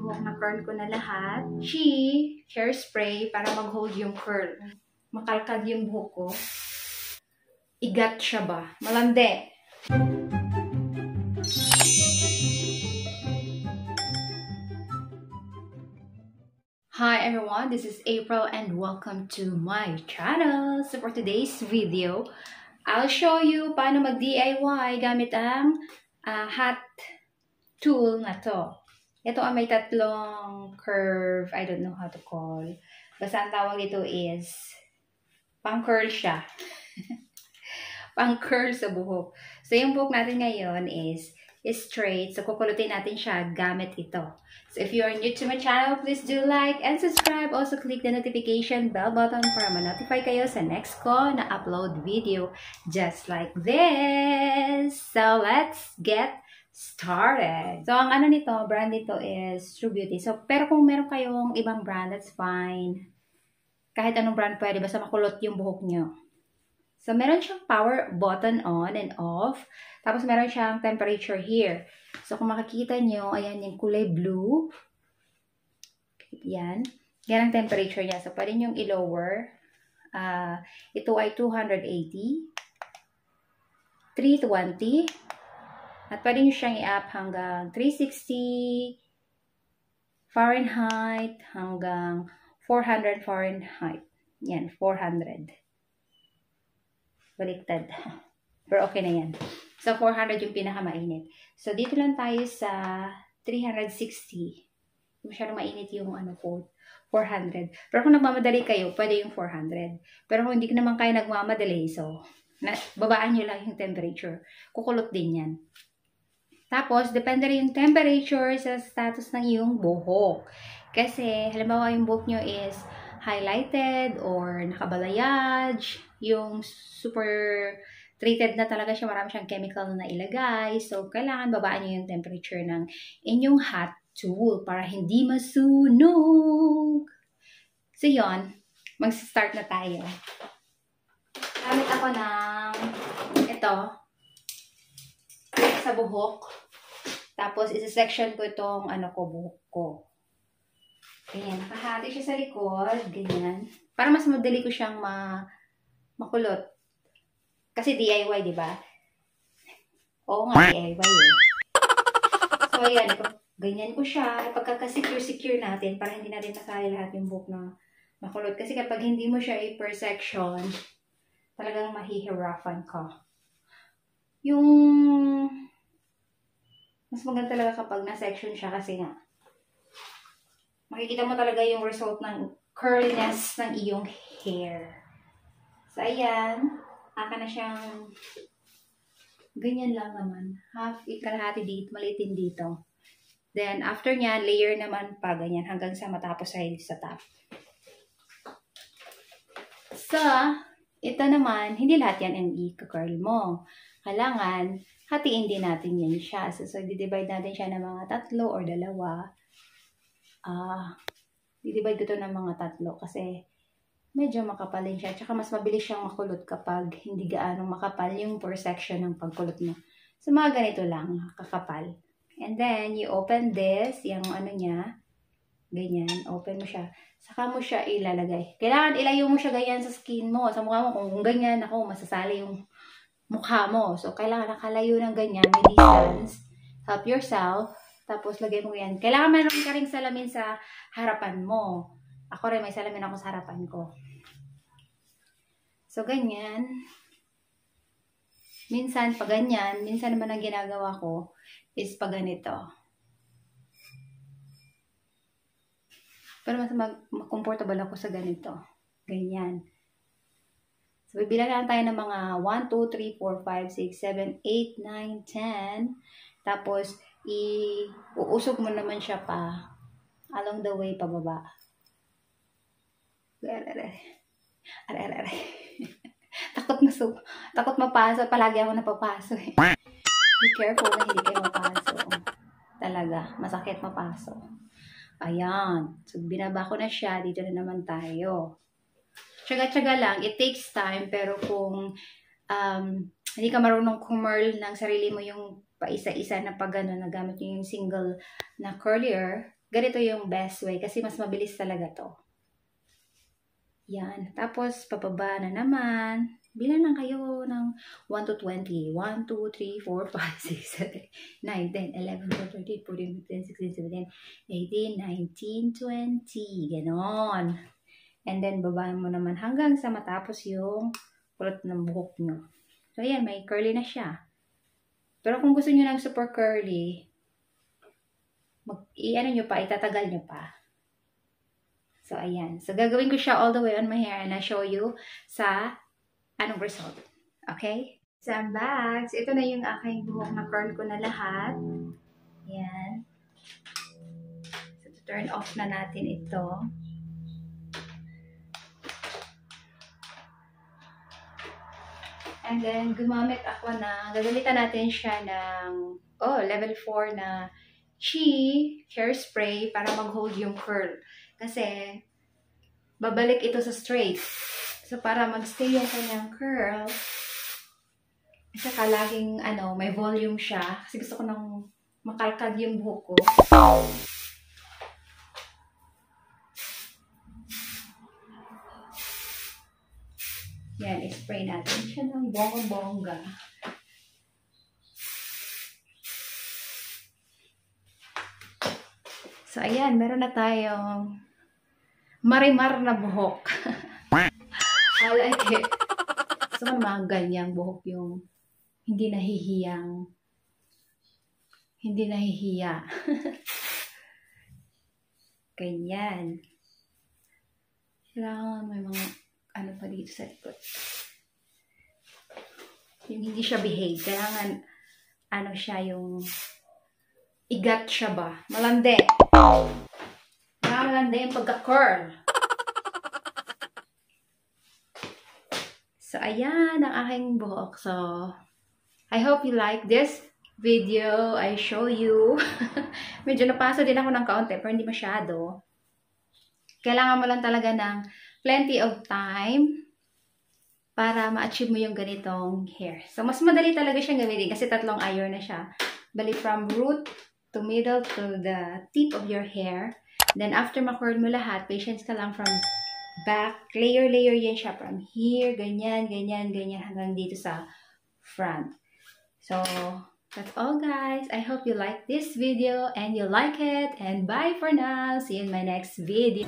buhok na curl ko na lahat. Chi hairspray para mag-hold yung curl. Makalkad yung buhok ko. Igat siya ba? Malande. Hi everyone, this is April and welcome to my channel. So for today's video, I'll show you paano mag-DIY gamit ang hat tool na to. Ito ang may tatlong curve, I don't know how to call. Basta ang tawag dito is pang-curl siya. Pang-curl sa buhok. So yung buhok natin ngayon is straight. So kukulutin natin siya gamit ito. So if you are new to my channel, please do like and subscribe. Also click the notification bell button para ma-notify kayo sa next ko na upload video just like this. So let's get started. So ang ano nito, brand nito is True Beauty. So pero kung meron kayong ibang brand, that's fine. Kahit anong brand pwede, basta makulot yung buhok nyo. So, meron siyang power button on and off. Tapos, meron siyang temperature here. So, kung makikita nyo, ayan yung kulay blue. Yan. Yan ang temperature niya. So, pwede nyo i-lower. Ito ay 280. 320. At pwede nyo siyang i-up hanggang 360 Fahrenheit hanggang 400 Fahrenheit. Yan, 400. Baliktad. Pero okay na yan. So, 400 yung pinakamainit. So, dito lang tayo sa 360. Masyadong mainit yung ano po, 400. Pero kung nagmamadali kayo, pwede yung 400. Pero kung hindi naman kayo nagmamadali, so, babaan nyo lang yung temperature. Kukulot din yan. Tapos, depende rin yung temperature sa status ng iyong buhok. Kasi, halimbawa yung buhok nyo is highlighted or nakabalayage, yung super treated na talaga siya, marami siyang chemical na ilagay. So, kailangan babaan nyo yung temperature ng inyong hat tool para hindi masunog. So, yun. Mag-start na tayo. Gamit ako ng ito sa buhok. Tapos, isa-section ko itong buhok ko. Ganyan. Nakahati siya sa likod. Ganyan. Para mas madali ko siyang makulot. Kasi DIY, di ba? Oo nga, DIY eh. So, ayan. Ganyan ko siya. Pagkaka-secure natin para hindi natin nasali lahat yung buhok na makulot. Kasi kapag hindi mo siya per section, talagang mahihirapan ka. Yung mas maganda talaga kapag na-section siya kasi nga makikita mo talaga yung result ng curliness ng iyong hair. So, ayan. Aka na siyang ganyan lang naman. Half, kalahati dito, malitin dito. Then, after niya, layer naman pa ganyan hanggang sa matapos sa top. So, ito naman, hindi lahat yan ang i-curl mo. Kailangan, hatiin din natin yan siya. So, di-divide natin siya ng mga 3 or 2. Di-divide ko ito ng mga 3 kasi medyo makapal din siya. Tsaka mas mabilis siyang makulot kapag hindi gaano makapal yung per section ng pagkulot mo. So, mga ganito lang, kakapal. And then, you open this, yung niya, ganyan, open mo siya. Saka mo siya ilalagay. Kailangan ilayo mo siya ganyan sa skin mo, sa mukha mo. Kung ganyan, masasali yung mukha mo. So, kailangan nakalayo ng ganyan, may distance. Help yourself. Tapos, lagay mo yan. Kailangan meron ka ring salamin sa harapan mo. Ako rin, may salamin ako sa harapan ko. So, ganyan. Minsan, pag ganyan, minsan naman ang ginagawa ko is pag ganito. Pero mas comfortable ako sa ganito. Ganyan. So, bibilang lang tayo ng mga 1, 2, 3, 4, 5, 6, 7, 8, 9, 10. Tapos, uusog mo naman siya pa along the way pababa. Takot mapaso. Palagi ako napapaso eh. Be careful na hindi kayo mapaso. Talaga, masakit mapaso. Ayan. So, binaba ko na siya. Dito na naman tayo. Tsaga-tsaga lang. It takes time. Pero kung hindi ka marunong kumurl ng sarili mo yung paisa-isa na pag gano'n, nagamit nyo yung single na curlier, ganito yung best way kasi mas mabilis talaga to. Yan. Tapos, pababa na naman. Bilan lang kayo ng 1 to 20. 1, 2, 3, 4, 5, 6, 7, 9, 10, 11, 12, 13, 14, 15, 16, 17, 18, 19, 20. Ganon. And then, babaan mo naman hanggang sa matapos yung kulot ng buhok nyo. So, ayan. May curly na siya. Pero kung gusto nyo ng super curly, i-ano nyo pa, itatagal nyo pa. So, ayan. So, gagawin ko siya all the way on my hair and I'll show you sa anong result. Okay? So, I'm back. So, ito na yung aking buhok na curl ko na lahat. Ayan. So, turn off na natin ito. And then, gumamit ako gagamitan natin siya ng, level 4 na Chi hairspray para mag-hold yung curl. Kasi, babalik ito sa straight. So, para mag-stay yung kanyang curl, saka laging, may volume siya. Kasi gusto ko nang makalkad yung buhok ko. Yan, i-spray natin siya ng bongga-bongga. So, ayan, meron na tayong marimar na buhok. I like it. So, mga ganyang buhok yung hindi nahihiya. Ganyan. Kailangan may mga pa dito sa likod. Yung hindi siya behave. Kailangan siya yung igat siya ba? Malandi. Malandi yung pagka-curl. So, ayan ang aking buhok. So, I hope you like this video. I show you. Medyo napasa din ako ng kaunti, pero hindi masyado. Kailangan mo lang talaga ng plenty of time para ma-achieve mo yung ganitong hair. So, mas madali talaga siyang gamitin kasi 3 iron na siya. Bali, from root to middle to the tip of your hair. Then, after ma-curl mo lahat, patience ka lang from back. Layer yan siya from here, ganyan, hanggang dito sa front. So, that's all guys. I hope you like this video and you like it. And bye for now. See you in my next video.